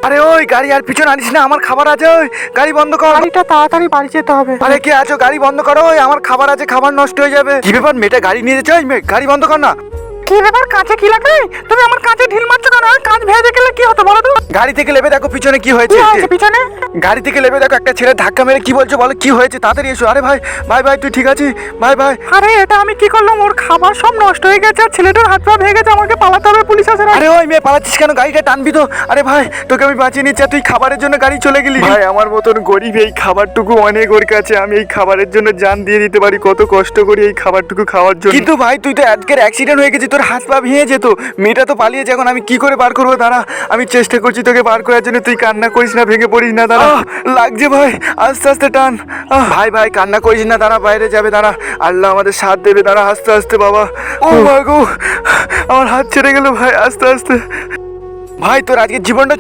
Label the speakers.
Speaker 1: আরে ওই গাড়ি আর পিছনে আনিস না, আমার খাবার আছে। ওই গাড়ি বন্ধ কর,
Speaker 2: গাড়িটা তাড়াতাড়ি বাড়ি যেতে হবে।
Speaker 1: আরে কে আছো, গাড়ি বন্ধ করো, ওই আমার খাবার আছে, খাবার নষ্ট হয়ে যাবে। কি ব্যাপার, মেয়েটা গাড়ি নিয়ে যাচ্ছে, ওই মেয়ে গাড়ি বন্ধ কর না।
Speaker 2: কি ব্যাপার, কাঁচে কি লাগবে? তুমি আমার কাঁচে ঢিল মারছো কেন? কাঁচ ভেজে গেলে কি হতো বলো তো?
Speaker 1: গাড়ি থেকে লেবে দেখো পিছনে কি হয়েছে।
Speaker 2: কি হয়েছে পিছনে?
Speaker 1: গাড়ি থেকে লেবে দেখো একটা ছেলে ধাক্কা মেরে। কি বলছো বলো, কি হয়েছে? তাড়াতাড়ি এসো। আরে ভাই ভাই ভাই, তুই ঠিক আছিস? ভাই ভাই।
Speaker 2: আরে এটা আমি কি করলাম? ওর খাবার সব নষ্ট হয়ে গেছে আর ছেলেটার হাত পা ভেঙে গেছে, আমাকে পালাতে হবে, পুলিশ আছে।
Speaker 1: আরে ওই মেয়ে পালাচ্ছিস কেন? গাড়িটা টানবি তো। আরে ভাই তোকে আমি বাঁচিয়ে নিচ্ছি, আর তুই খাবারের জন্য গাড়ি চলে গেলি। ভাই আমার মতন গরিব, এই খাবারটুকু অনেক ওর কাছে। আমি এই খাবারের জন্য জান দিয়ে দিতে পারি, কত কষ্ট করি এই খাবারটুকু খাওয়ার জন্য। কিন্তু ভাই তুই তো আজকের অ্যাক্সিডেন্ট হয়ে গেছিস, তোর হাত পা ভেঙে যেত। মেয়েটা তো পালিয়েছে, এখন আমি কি করে বার করবো? দাঁড়া, আমি চেষ্টা করছি তোকে বার করার জন্য। তুই কান্না করিস না, ভেঙে পড়িস না। দাঁড়া, লাগছে ভাই, আস্তে আস্তে টান। ভাই ভাই কান্না করিস না, দাঁড়া, বাইরে যাবে, দাঁড়া, আল্লাহ আমাদের সাথ দেবে। দাঁড়া, আস্তে আস্তে বাবা। ও মা গো, আমার হাত ছেড়ে গেল ভাই, আস্তে আস্তে। ভাই তোর আজকে জীবনটা